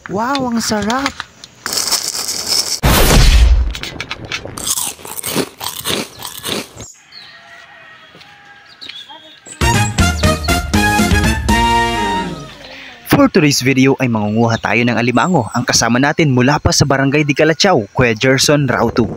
Wow, ang sarap! For today's video ay mangunguha tayo ng alimango. Ang kasama natin mula pa sa Barangay Di Calachao, Kuya Gerson Rautu.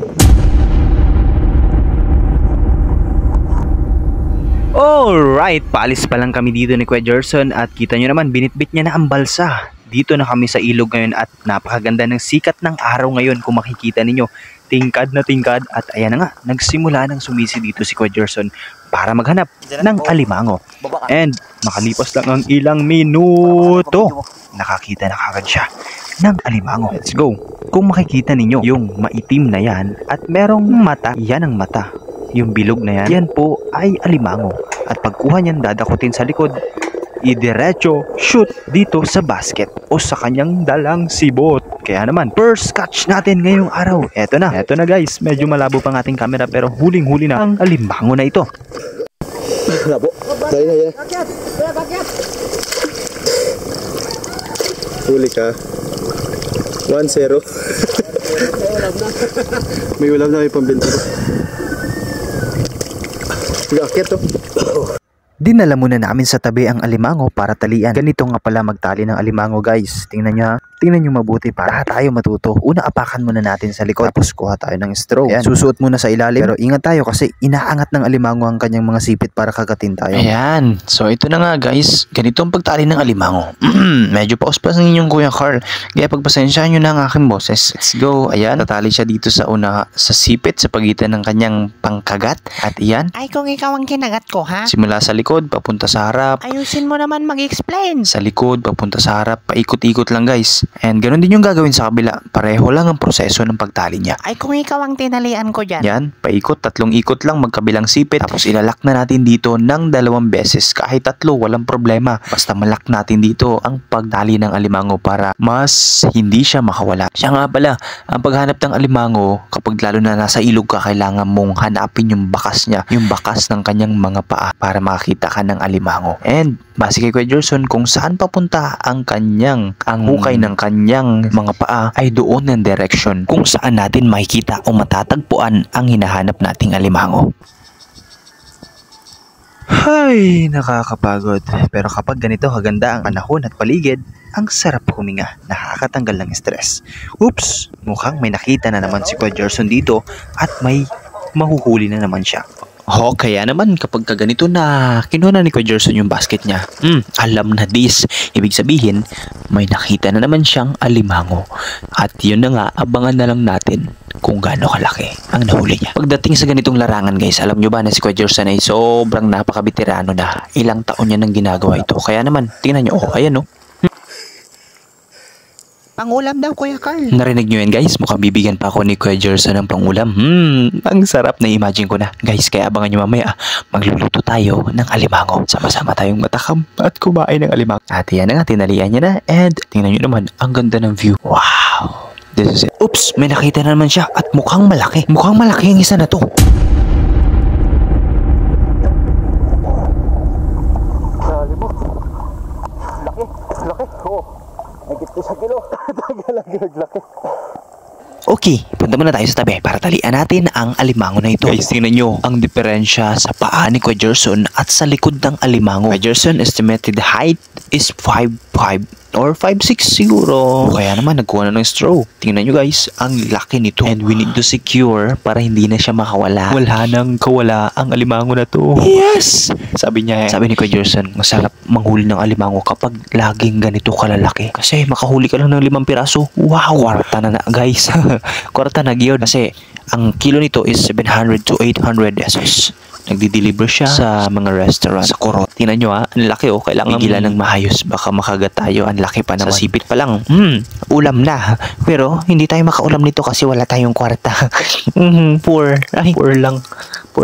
Alright, paalis pa lang kami dito ni Kuya Gerson at kita nyo naman binitbit niya na ang balsa. Dito na kami sa ilog ngayon at napakaganda ng sikat ng araw ngayon kung makikita ninyo. Tingkad na tingkad at ayan na nga, nagsimula ng sumisi dito si Kuya Gerson para maghanap ng alimango. And makalipas lang ang ilang minuto, nakakita na kagad siya ng alimango. Let's go! Kung makikita ninyo yung maitim na yan at merong mata, yan ang mata. Yung bilog na yan, yan po ay alimango. At pagkuha niyan, dadakutin sa likod, idiretso, shoot dito sa basket o sa kanyang dalang sibot. Kaya naman, first catch natin ngayong araw. Eto na guys, medyo malabo pang ating camera pero huling-huli na ang alimango na ito. Labo. Dali na yan. Huli ka. 1-0. May ulam na, may pambinta. Gakit to. Dinala muna namin sa tabi ang alimango para talian. Ganito nga pala magtali ng alimango guys. Tingnan nyo ha. Tingnan nyo mabuti para tayo matuto. Una apakan muna natin sa likod. Tapos kuha tayo ng straw. Ayan. Susuot muna sa ilalim. Pero ingat tayo kasi inaangat ng alimango ang kanyang mga sipit para kagatin tayo. Ayan. So ito na nga guys. Ganito ang pagtali ng alimango. Medyo pauspas ng inyong Kuya Carl. Kaya pagpasensyahan nyo na ang aking boses. Let's go. Ayan. Tatali siya dito sa una sa sipit sa pagitan ng kanyang pangkagat. At iyan. Ay, kung ikaw ang kinagat ko, ha? Simula sa likod, papunta sa harap. Ayusin mo naman mag-explain. Sa likod, papunta sa harap, paikot-ikot lang guys. And ganun din yung gagawin sa kabila. Pareho lang ang proseso ng pagtali niya. Ay, kung ikaw ang tinalian ko dyan. Yan, paikot, 3 ikot lang magkabilang sipit. Tapos ilalak na natin dito ng 2 beses. Kahit 3, walang problema. Basta malak natin dito ang pagtali ng alimango para mas hindi siya makawala. Siya nga pala, ang paghanap ng alimango, kapag lalo na nasa ilog ka, kailangan mong hanapin yung bakas niya. Yung bakas ng kanyang mga paa para makita ka ng alimango. And base kay Kuya Gerson, kung saan papunta ang hukay ng kanyang mga paa ay doon ng direction kung saan natin makikita o matatagpuan ang hinahanap nating alimango. Hay, nakakapagod. Pero kapag ganito kaganda ang panahon at paligid, ang sarap huminga, nakakatanggal ng stress. Oops, mukhang may nakita na naman si Kuya Gerson dito at may mahuhuli na naman siya. Kaya naman kapag kaganito na kinuha na ni Kuya Gerson yung basket niya, alam na this. Ibig sabihin, may nakita na naman siyang alimango. At yun na nga, abangan na lang natin kung gaano kalaki ang nahuli niya. Pagdating sa ganitong larangan guys, alam nyo ba na si Kuya Gerson ay sobrang napakabitirano na. Ilang taon niya nang ginagawa ito. Kaya naman, tingnan nyo, ayan Pangulam daw, Kuya Carl. Narinig nyo yan guys, mukhang bibigyan pa ako ni Kuya Gerson ng pangulam. Ang sarap na imagine ko na. Guys, kaya abangan nyo mamaya, magluluto tayo ng alimango. Sama-sama tayong matakam at kumain ng alimango. At yan na nga, tinalian niya na. And tingnan nyo naman, ang ganda ng view. Wow! This is it. Oops, may nakita na naman siya at mukhang malaki. Mukhang malaki ang isa na to. Okay, punta muna tayo sa tabi para talian natin ang alimango na ito. Guys, tingnan nyo ang diferensya sa paa ni Kuya Gerson at sa likod ng alimango. Kuya Gerson estimated height is 5'5" or 5'6" siguro. Kaya naman nagkuha na ng straw. Tingnan nyo guys, ang laki nito. And we need to secure para hindi na siya makawala. Wala nang kawala ang alimango na to. Yes! Sabi niya, sabi ni Kuya Gerson, masarap manghuli ng alimango kapag laging ganito kalalaki. Kasi makahuli ka lang ng 5 piraso. Wow! Kwarta na guys. Kwarta na gyud. Kasi ang kilo nito is 700 to 800 pesos. Nagdi-deliver siya sa mga restaurant sa Corot. Tingnan nyo ang laki kailangan gilan ng maayos, baka makagat tayo. Ang laki pa naman. Sa sipit pa lang, ulam na. Pero hindi tayo makaulam nito kasi wala tayong kwarta. Poor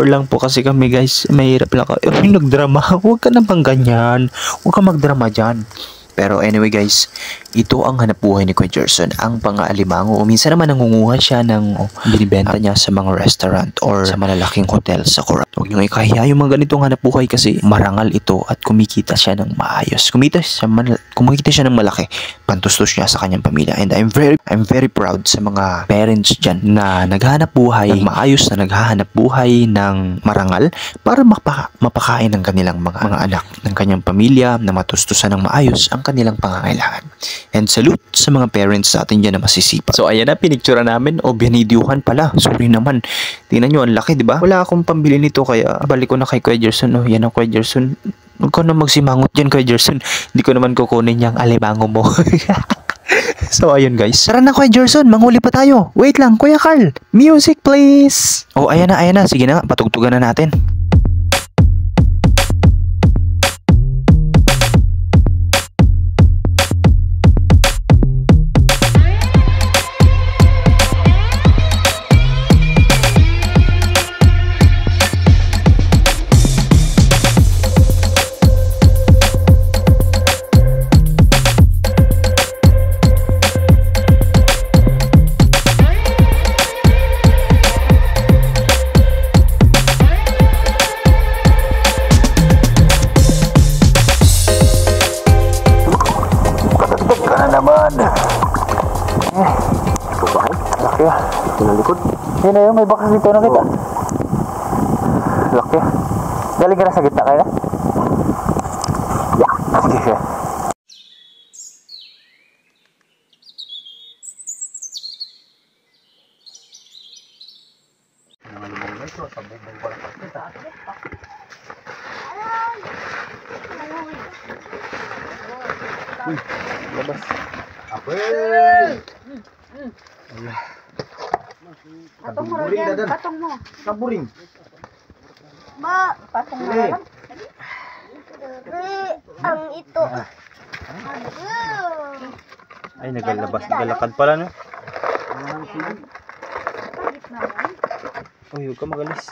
lang po kasi kami guys. Mahirap lang. Nagdrama. Huwag ka naman ganyan. Huwag ka magdrama dyan. Pero anyway guys, ito ang hanap buhay ni Kuya Gerson, ang pang-aalimango. Minsan naman nangunguha siya ng binibenta niya sa mga restaurant or sa malalaking hotel sa Coron. Huwag niyo ikahiya yung mga ganitong hanap buhay kasi marangal ito at kumikita siya ng maayos. Kumikita siya ng malaki. Pantustos niya sa kanyang pamilya. And I'm very proud sa mga parents dyan na naghahanap buhay ng maayos, na naghahanap buhay ng marangal para mapakain ng kanilang mga anak, ng kanyang pamilya, na matustusan ng maayos ang kanilang pangangailangan. And salute sa mga parents natin dyan na masisipag. So ayan na, pinictura namin. O binidyuhan pala. Sorry naman. Tingnan nyo, ang laki, di ba? Wala akong pambili nito kaya balik ko na kay Kuya Gerson. Oh, yan ang Kuya Gerson. Huwag ka na magsimangot dyan, Kuya Gerson. Hindi ko naman kukunin yung alimango mo. So ayun guys. Tara na Kuya Gerson, manghuli pa tayo. Wait lang, Kuya Carl. Music please. Oh, ayan na. Sige na, patugtugan na natin. Laki ah. Tinalikod. Yan na yun, may bakas dito na kita. Laki ah. Galing ka na sa gitna kaya? Yeah. Sige siya. Uy, labas. Patong mo rin, patong mo. Kaburing. Ma, patong mo lang. Ang ito. Ay, nagalakad pala, no? Uy, huwag ka magalis.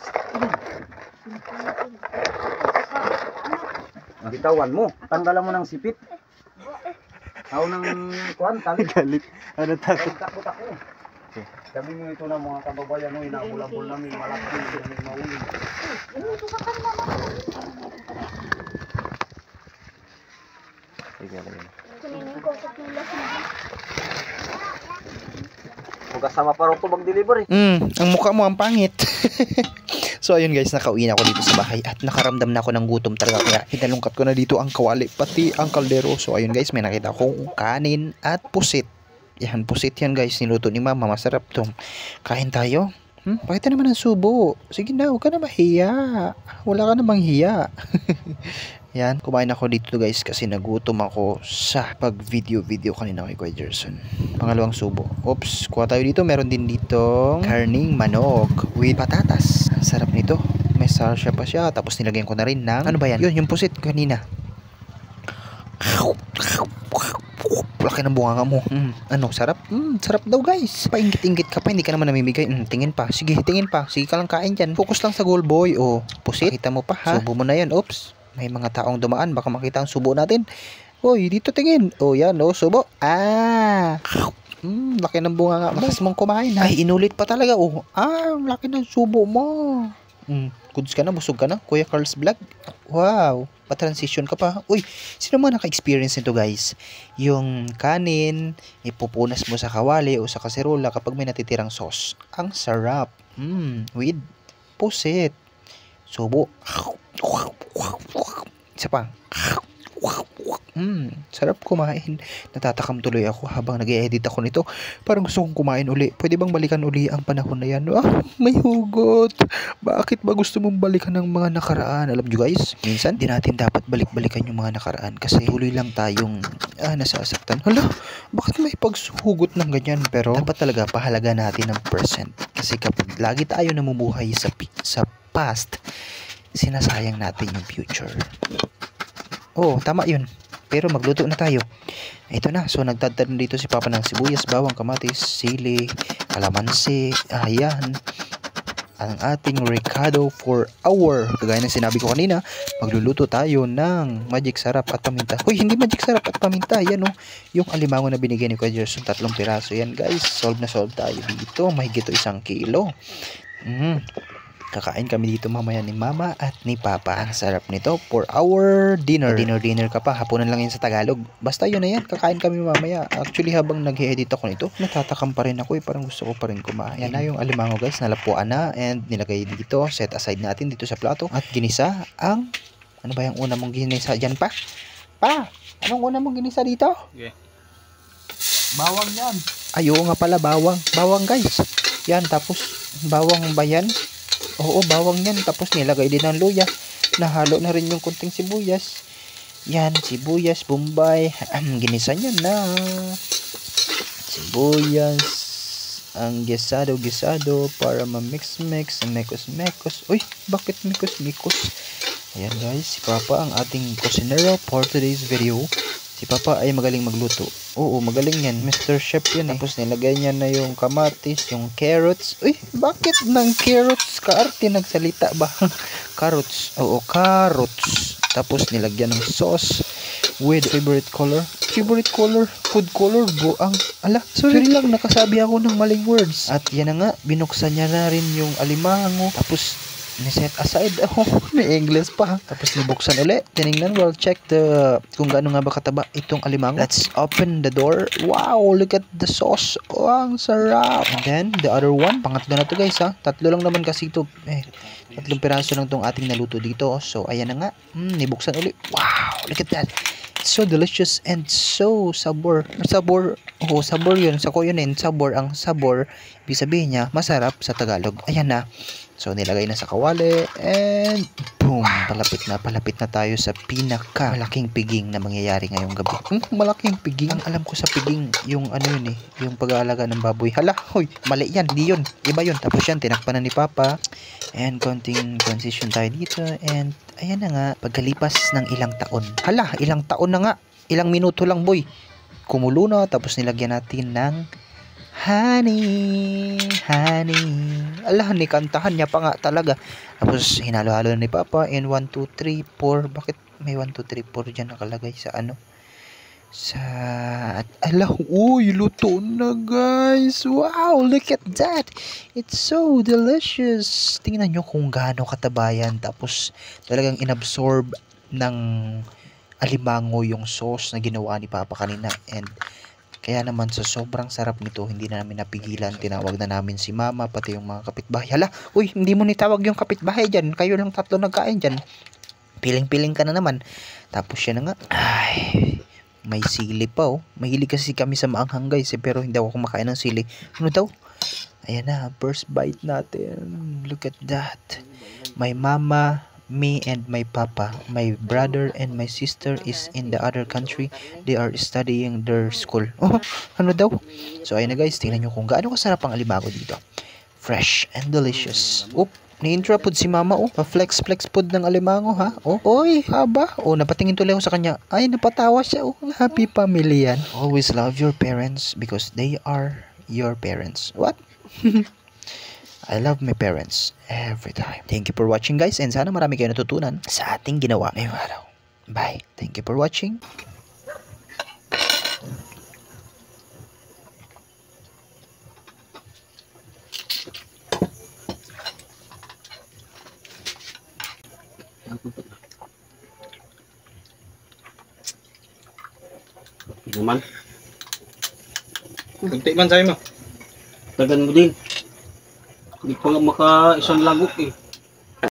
Bitawan mo. Tanggalan mo ng sipit. Tao ng kuhan, tali. Galit. Ano takot? Takot ako. Okay. Sabi nyo ito na mga kababayan mo, inaabol-abol namin, malaki, namin mauli. Sige, alay. Huwag kasama pa rin ito mag-deliver eh. Ang mukha mo ang pangit. So ayun guys, nakauwi na ako dito sa bahay at nakaramdam na ako ng gutom talaga, kaya hinalungkat ko na dito ang kawali pati ang kaldero. So ayun guys, may nakita akong kanin at pusit. Yan, pusit yan guys, niluto ni mama, masarap to. Kain tayo. Pakita naman ang subo. Sige na, huwag ka na mahiya. Wala ka namang hiya. Yan, kumain ako dito guys kasi nagutom ako sa pag-video kanina kay Kuya Gerson. Pangalawang subo. Oops, kuha tayo dito. Meron din dito karning manok with patatas. Ang sarap nito. May salsa pa siya. Tapos nilagyan ko na rin ng, ano ba yan? Yun, yung pusit kanina. Laki ng bunganga mo. Ano, sarap? Sarap daw guys. Paingit-ingit ka pa, hindi ka naman namimigay. Tingin pa. Sige, tingin pa. Sige ka lang kain dyan. Focus lang sa goal boy. O, pusit. Kita mo pa ha. Subo mo na yan. Oops. May mga taong dumaan, baka makita ang subo natin. Uy, dito tingin. O yan, o, subo. Laki ng bunga nga. Makas mong kumain ha. Ay, inulit pa talaga. O, laki ng subo mo. Goods ka na, busog ka na. Kuya Carl's Vlog. Wow, pa-transition ka pa. Uy, sino mga naka-experience nito guys? Yung kanin, ipupunas mo sa kawali o sa kaserola kapag may natitirang sauce. Ang sarap. With pusit. Subo. Isa pa. Sarap kumain. Natatakam tuloy ako habang nag-e-edit ako nito. Parang gusto kong kumain uli. Pwede bang balikan uli ang panahon na yan? May hugot. Bakit ba gusto mong balikan ng mga nakaraan? Alam nyo guys, minsan di natin dapat balik-balikan yung mga nakaraan kasi tuloy lang tayong nasasaktan. Hala, bakit may paghugot ng ganyan? Pero dapat talaga pahalaga natin ang present. Kasi kapag lagi tayo namumuhay sa past, sinasayang natin yung future. Oh, tama yun. Pero magluto na tayo. Ito na. So, nagtadtad na dito si Papa ng sibuyas, bawang, kamatis, sili, kalamansi, ayan. ang ating recado for our. Kagaya ng sinabi ko kanina, magluluto tayo ng magic sarap at paminta. Hoy, hindi magic sarap at paminta. Yan oh, yung alimango na binigay ni Kuya Gerson, 3 piraso. Yan guys, solve na solve tayo dito. Mahigit 1 kilo. Kakain kami dito mamaya ni Mama at ni Papa. Ang sarap nito for our dinner. Dinner ka pa. Hapunan lang yan sa Tagalog. Basta yun na yan. Kakain kami mamaya. Actually, habang nag-edit ako nito, natatakam pa rin ako. Parang gusto ko pa rin kumain. Yan na yung alimango guys. Nalapuan na and nilagay dito. Set aside natin dito sa plato. At ginisa ang... Ano ba yung una mong ginisa dyan pa? Pa! Anong una mong ginisa dito? Okay. Bawang yan. Ay, oo nga pala. Bawang. Bawang guys. Yan. Tapos, bawang ba yan? Oo, bawang yan. Tapos nilagay din ng luya. Nahalo na rin yung kunting sibuyas. Yan, sibuyas, bombay. Ginisa niya na. Sibuyas. Ang gisado para ma-mix-mix. Mekos-mekos. Uy, bakit mekos-mekos? Ayan guys, si Papa ang ating kusinero for today's video. Si Papa ay magaling magluto. Oo, magaling yan. Mr. Chef yan eh. Tapos nilagay niya na yung kamatis, yung carrots. Uy, bakit ng carrots? Kaarte nagsalita ba? Carrots. Oo, carrots. Tapos nilagyan ng sauce with favorite color. Favorite color? Food color? Buang. Ala, sorry lang. Nakasabi ako ng maling words. At yan na nga, binuksan niya na rin yung alimango. Tapos ni-set aside. Oh, may English pa. Tapos nibuksan ulit. Tinignan, well, check kung gaano nga ba kataba itong alimango. Let's open the door. Wow, look at the sauce. Oh, ang sarap. And then, the other one. Pangatlo na to guys ha. 3 lang naman kasi ito. 3 piraso lang tong ating naluto dito. So, ayan na nga. Nibuksan ulit. Wow, look at that. It's so delicious and so sabor. Sabor. Oh, sabor yun. Sa ko yun eh. Sabor. Ang sabor. Ibig sabihin niya, masarap sa Tagalog. Ayan na. So, nilagay na sa kawali and boom! Palapit na tayo sa pinaka malaking piging na mangyayari ngayong gabi. Malaking piging? Ang alam ko sa piging, yung ano yun eh, yung pag-aalaga ng baboy. Hala, hoy, mali yan, hindi yun, iba yun. Tapos yan, tinakpan na ni Papa and konting transition tayo dito and ayan na nga, pagkalipas ng ilang taon. Hala, ilang taon na nga, ilang minuto lang boy. Kumulo na, tapos nilagyan natin ng honey. Ala, kantahan niya pa nga talaga. Tapos hinalo-halo ni Papa in 1, 2, 3, 4. Bakit may 1, 2, 3, 4 dyan nakalagay sa ano? Ala, uy, luto na guys. Wow, look at that. It's so delicious. Tingnan nyo kung gaano katabayan. Tapos talagang inabsorb ng alimango yung sauce na ginawa ni Papa kanina. And kaya naman sa sobrang sarap nito, hindi na namin napigilan. Tinawag na namin si Mama, pati yung mga kapitbahay. Hala, uy, hindi mo nitawag yung kapitbahay dyan. Kayo lang 3 nagkain dyan. Piling-piling ka na naman. Tapos siya na nga. Ay, may sili pa oh. Mahilig kasi kami sa maanghang guys eh, pero hindi ako kumakain ng sili. Ano daw? Ayan na, first bite natin. Look at that. My mama, me and my papa, my brother and my sister is in the other country. They are studying their school. Oh, ano daw? So ayun na guys, tingnan nyo kung gaano kasarap ang alimango dito. Fresh and delicious. Oop, ni-intro pod si Mama oh. Pa-flex pod ng alimango ha. Oh, oy, haba. Oh, napatingin tuloy ako sa kanya. Ay, napatawa siya. Oh, happy family yan. Always love your parents because they are your parents. What? I love my parents every time. Thank you for watching guys and sana marami kayo natutunan sa ating ginawa ngayong araw. Bye. Thank you for watching. Naman. Kunti man sa'yo mo. Tagan mo din. Hindi pa nga maka isang lagok eh.